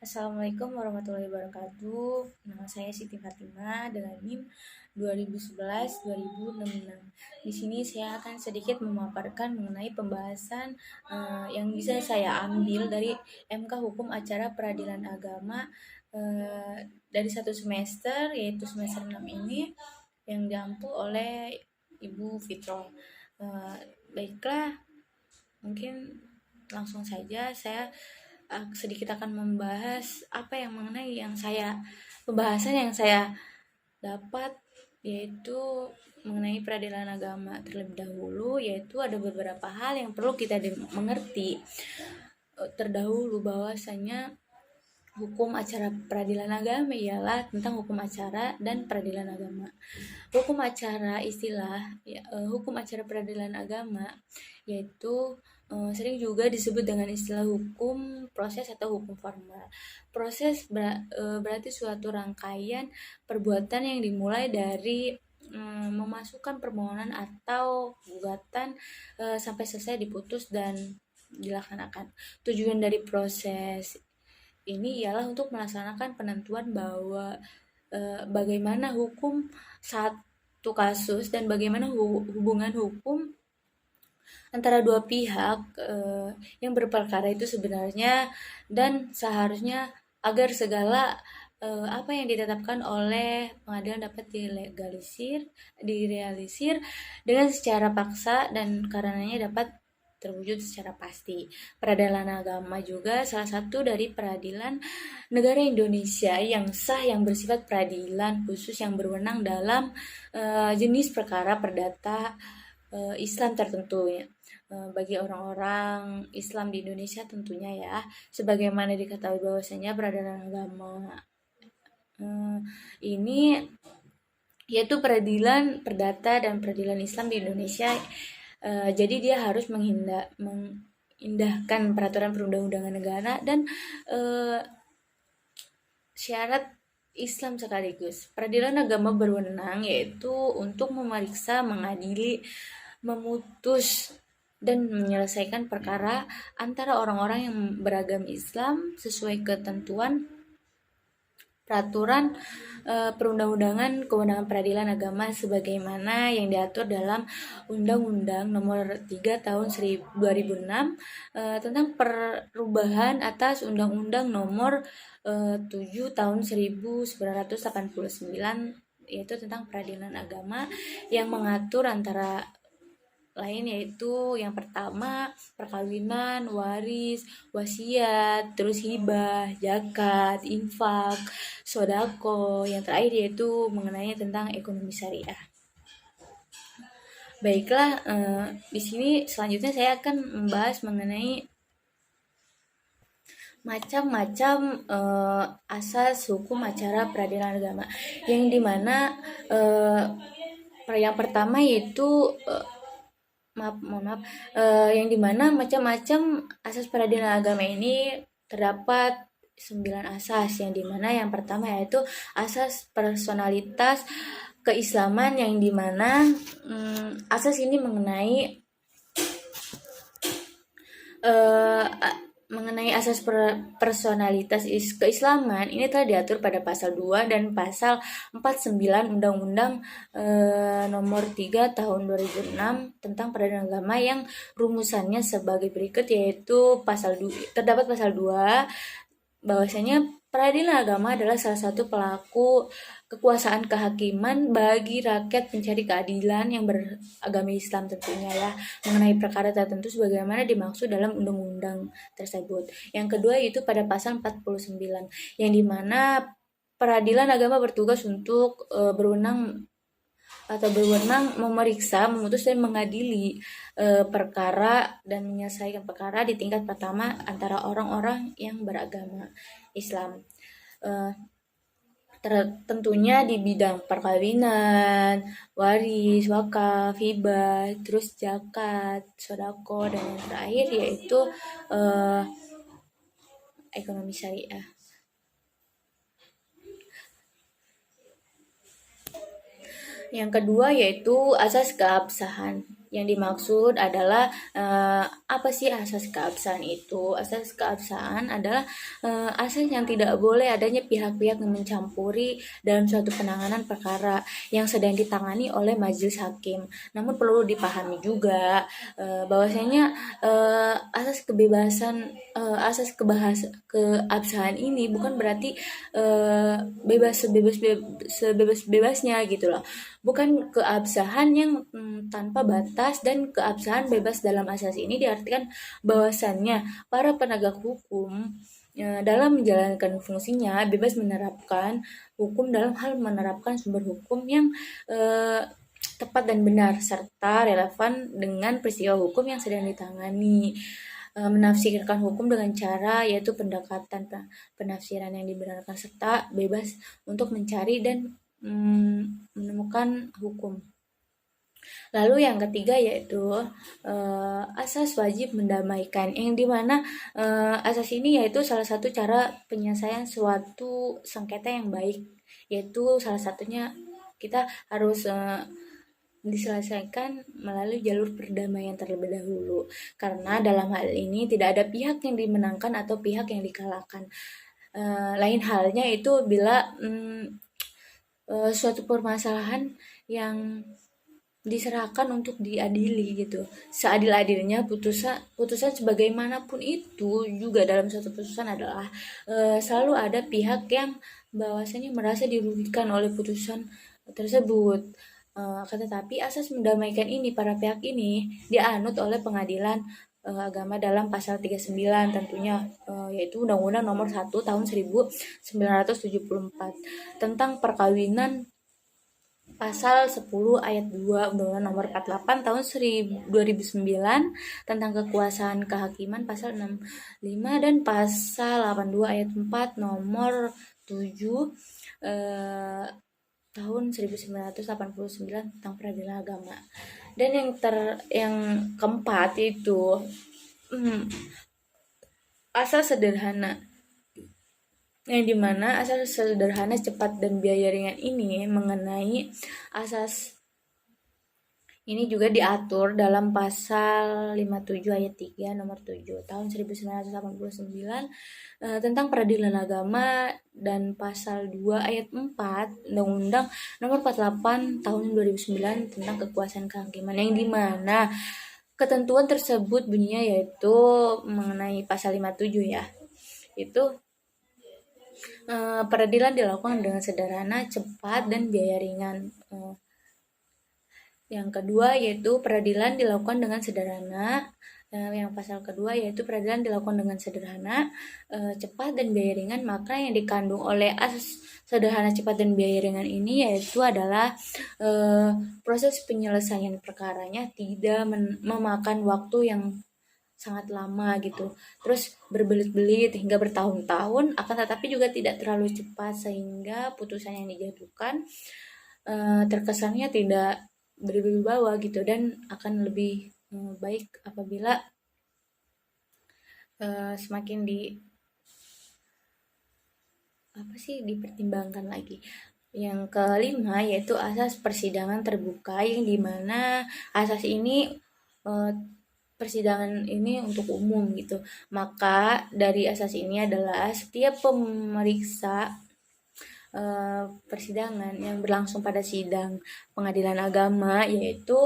Assalamualaikum warahmatullahi wabarakatuh. Nama saya Siti Fatimah dengan NIM 2011-2066. Di sini saya akan sedikit memaparkan mengenai pembahasan yang bisa saya ambil dari MK Hukum Acara Peradilan Agama dari satu semester, yaitu semester 6 ini yang diampu oleh Ibu Fitro. Baiklah, mungkin langsung saja saya sedikit akan membahas apa yang mengenai pembahasan yang saya dapat, yaitu mengenai peradilan agama. Terlebih dahulu, yaitu ada beberapa hal yang perlu kita mengerti terdahulu, bahwasanya hukum acara peradilan agama ialah tentang hukum acara dan peradilan agama. Hukum acara hukum acara peradilan agama yaitu sering juga disebut dengan istilah hukum proses atau hukum formal. Proses berarti suatu rangkaian perbuatan yang dimulai dari memasukkan permohonan atau gugatan sampai selesai diputus dan dilaksanakan. Tujuan dari proses ini ialah untuk melaksanakan penentuan bahwa bagaimana hukum satu kasus dan bagaimana hubungan hukum antara dua pihak yang berperkara itu sebenarnya dan seharusnya, agar segala apa yang ditetapkan oleh pengadilan dapat direalisir dengan secara paksa dan karenanya dapat terwujud secara pasti. Peradilan agama juga salah satu dari peradilan negara Indonesia yang sah, yang bersifat peradilan khusus yang berwenang dalam jenis perkara perdata Islam tertentu ya. Bagi orang-orang Islam di Indonesia tentunya ya, sebagaimana diketahui bahwasanya peradilan agama ini yaitu peradilan perdata dan peradilan Islam di Indonesia. Jadi dia harus mengindahkan peraturan perundang-undangan negara dan syarat Islam sekaligus. Peradilan agama berwenang yaitu untuk memeriksa, mengadili, memutus dan menyelesaikan perkara antara orang-orang yang beragama Islam sesuai ketentuan peraturan perundang-undangan kewenangan peradilan agama sebagaimana yang diatur dalam Undang-Undang Nomor 3 Tahun 2006 tentang perubahan atas Undang-Undang Nomor 7 Tahun 1989, yaitu tentang peradilan agama, yang mengatur antara lain yaitu yang pertama perkawinan, waris, wasiat, terus hibah, zakat, infak, sodako, yang terakhir yaitu mengenai tentang ekonomi syariah. Baiklah, di sini selanjutnya saya akan membahas mengenai macam-macam asas hukum acara peradilan agama, yang dimana yang pertama yaitu yang dimana macam-macam asas peradilan agama ini terdapat 9 asas, yang dimana yang pertama yaitu asas personalitas keislaman, yang dimana asas ini mengenai asas personalitas keislaman ini telah diatur pada pasal 2 dan pasal 49 Undang-Undang Nomor 3 Tahun 2006 tentang peradilan agama, yang rumusannya sebagai berikut, yaitu terdapat pasal 2 bahwasanya peradilan agama adalah salah satu pelaku kekuasaan kehakiman bagi rakyat pencari keadilan yang beragama Islam tentunya ya, mengenai perkara tertentu sebagaimana dimaksud dalam undang-undang tersebut. Yang kedua itu pada pasal 49, yang dimana peradilan agama bertugas untuk berwenang memeriksa, memutus dan mengadili perkara dan menyelesaikan perkara di tingkat pertama antara orang-orang yang beragama Islam. Tentunya di bidang perkawinan, waris, wakaf, hibah, terus zakat, sodako, dan yang terakhir yaitu ekonomi syariah. Yang kedua yaitu asas keabsahan. Yang dimaksud adalah apa sih asas keabsahan itu? Asas keabsahan adalah asas yang tidak boleh adanya pihak-pihak yang mencampuri dalam suatu penanganan perkara yang sedang ditangani oleh majelis hakim. Namun perlu dipahami juga bahwasanya asas kebebasan asas keabsahan ini bukan berarti bebas sebebas-bebasnya gitu loh. Bukan keabsahan yang tanpa batas, dan keabsahan bebas dalam asas ini diartikan bahwasannya para penegak hukum dalam menjalankan fungsinya bebas menerapkan hukum dalam hal menerapkan sumber hukum yang tepat dan benar serta relevan dengan peristiwa hukum yang sedang ditangani. Menafsirkan hukum dengan cara yaitu pendekatan penafsiran yang dibenarkan serta bebas untuk mencari dan menemukan hukum. Lalu yang ketiga yaitu asas wajib mendamaikan, yang dimana asas ini yaitu salah satu cara penyelesaian suatu sengketa yang baik, yaitu salah satunya kita harus diselesaikan melalui jalur perdamaian terlebih dahulu, karena dalam hal ini tidak ada pihak yang dimenangkan atau pihak yang dikalahkan. Lain halnya itu bila suatu permasalahan yang diserahkan untuk diadili gitu, seadil-adilnya putusan sebagaimanapun itu juga dalam suatu putusan adalah selalu ada pihak yang bahwasanya merasa dirugikan oleh putusan tersebut. Akan tetapi asas mendamaikan ini, para pihak ini dianut oleh pengadilan agama dalam pasal 39 tentunya, yaitu Undang-Undang Nomor 1 Tahun 1974 tentang perkawinan, pasal 10 ayat 2 Undang-Undang Nomor 48 Tahun 2009 tentang kekuasaan kehakiman, pasal 65, dan pasal 82 ayat 4 Nomor 7 tahun 1989 tentang peradilan agama. Dan yang keempat itu asas sederhana, yang dimana asas sederhana, cepat, dan biaya ringan ini mengenai asas ini juga diatur dalam pasal 57 ayat 3 nomor 7 tahun 1989 tentang peradilan agama, dan pasal 2 ayat 4 Undang-Undang Nomor 48 tahun 2009 tentang kekuasaan kehakiman, yang dimana ketentuan tersebut bunyinya yaitu mengenai pasal 57 ya, itu peradilan dilakukan dengan sederhana, cepat, dan biaya ringan. Yang kedua yaitu peradilan dilakukan dengan sederhana. Yang pasal kedua yaitu peradilan dilakukan dengan sederhana, cepat, dan biaya ringan. Maka yang dikandung oleh asas sederhana, cepat, dan biaya ringan ini yaitu adalah proses penyelesaian perkaranya tidak memakan waktu yang sangat lama gitu, terus berbelit-belit hingga bertahun-tahun, akan tetapi juga tidak terlalu cepat sehingga putusan yang dijatuhkan terkesannya tidak berwibawa gitu, dan akan lebih baik apabila semakin dipertimbangkan lagi. Yang kelima yaitu asas persidangan terbuka, yang dimana asas ini persidangan ini untuk umum gitu. Maka dari asas ini adalah setiap pemeriksa persidangan yang berlangsung pada sidang pengadilan agama yaitu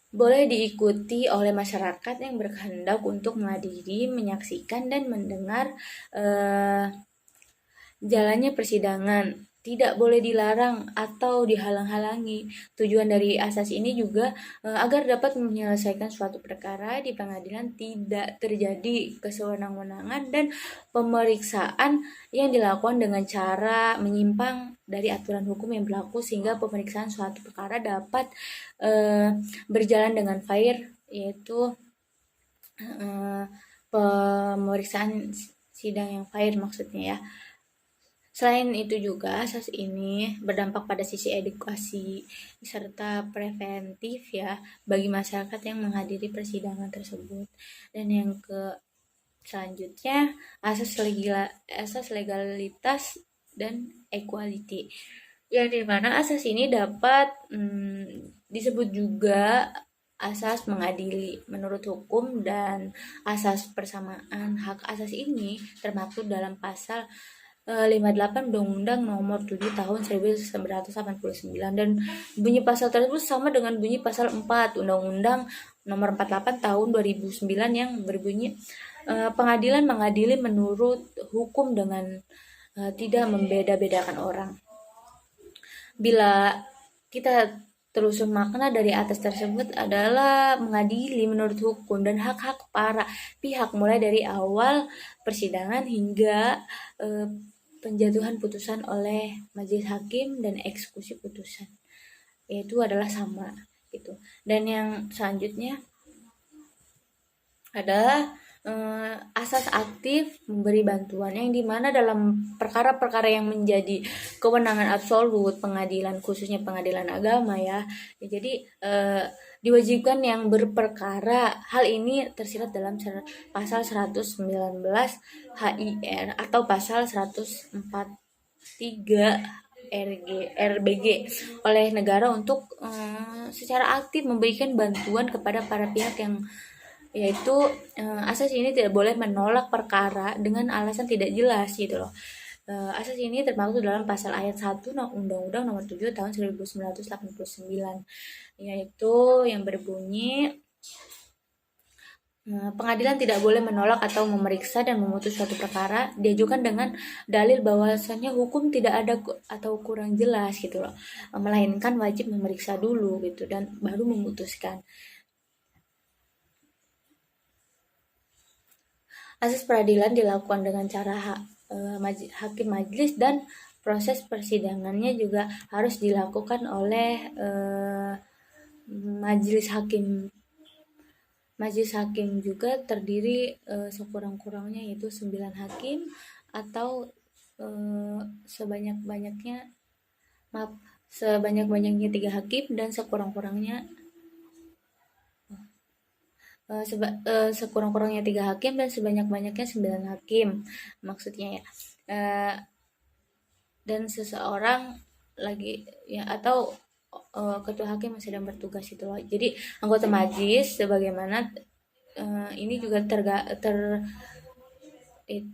boleh diikuti oleh masyarakat yang berkehendak untuk menghadiri, menyaksikan, dan mendengar jalannya persidangan. Tidak boleh dilarang atau dihalang-halangi. Tujuan dari asas ini juga agar dapat menyelesaikan suatu perkara di pengadilan tidak terjadi kesewenang-wenangan dan pemeriksaan yang dilakukan dengan cara menyimpang dari aturan hukum yang berlaku, sehingga pemeriksaan suatu perkara dapat berjalan dengan fair, yaitu pemeriksaan sidang yang fair maksudnya ya. Selain itu juga asas ini berdampak pada sisi edukasi serta preventif ya bagi masyarakat yang menghadiri persidangan tersebut. Dan yang selanjutnya asas legalitas dan equality, yang dimana asas ini dapat disebut juga asas mengadili. Menurut hukum dan asas persamaan hak asasi ini termaktub dalam pasal 58 Undang-Undang Nomor 7 Tahun 1989, dan bunyi pasal tersebut sama dengan bunyi pasal 4 Undang-Undang Nomor 48 Tahun 2009 yang berbunyi pengadilan mengadili menurut hukum dengan tidak membeda-bedakan orang. Bila kita telusur makna dari atas tersebut adalah mengadili menurut hukum dan hak-hak para pihak mulai dari awal persidangan hingga penjatuhan putusan oleh majelis hakim dan eksekusi putusan, yaitu adalah sama gitu. Dan yang selanjutnya adalah asas aktif memberi bantuan, yang dimana dalam perkara-perkara yang menjadi kewenangan absolut pengadilan, khususnya pengadilan agama ya, jadi diwajibkan yang berperkara. Hal ini tersirat dalam pasal 119 HIR atau pasal 143 RBG oleh negara untuk secara aktif memberikan bantuan kepada para pihak, yang yaitu asas ini tidak boleh menolak perkara dengan alasan tidak jelas gitu loh. Asas ini termaktub dalam pasal ayat 1 Undang-Undang Nomor 7 Tahun 1989, yaitu yang berbunyi pengadilan tidak boleh menolak atau memeriksa dan memutus suatu perkara diajukan dengan dalil bahwasannya hukum tidak ada atau kurang jelas gitu loh, melainkan wajib memeriksa dulu gitu dan baru memutuskan. Asas peradilan dilakukan dengan cara hakim majelis, dan proses persidangannya juga harus dilakukan oleh majelis hakim. Majelis hakim juga terdiri sekurang-kurangnya yaitu 9 hakim atau sebanyak-banyaknya 3 hakim dan sekurang-kurangnya sekurang-kurangnya 3 hakim dan sebanyak-banyaknya 9 hakim maksudnya ya. Dan seseorang lagi ya, atau ketua hakim yang sedang bertugas itu loh. Jadi anggota majelis sebagaimana ini juga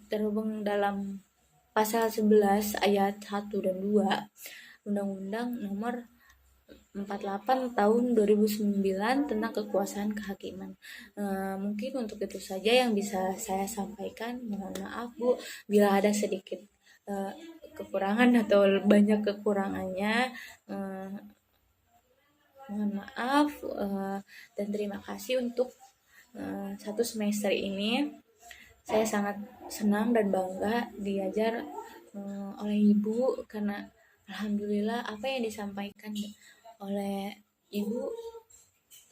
terhubung dalam pasal 11 ayat 1 dan 2 Undang-Undang Nomor 48 tahun 2009 tentang kekuasaan kehakiman. Mungkin untuk itu saja yang bisa saya sampaikan. Mohon maaf Bu bila ada sedikit kekurangan atau banyak kekurangannya. Mohon maaf dan terima kasih untuk satu semester ini. Saya sangat senang dan bangga diajar oleh Ibu, karena alhamdulillah apa yang disampaikan oleh Ibu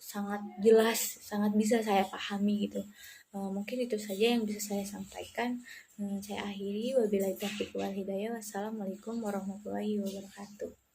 sangat jelas, sangat bisa saya pahami gitu. Mungkin itu saja yang bisa saya sampaikan. Saya akhiri, wabillahi taufiq wal hidayah. Wassalamualaikum warahmatullahi wabarakatuh.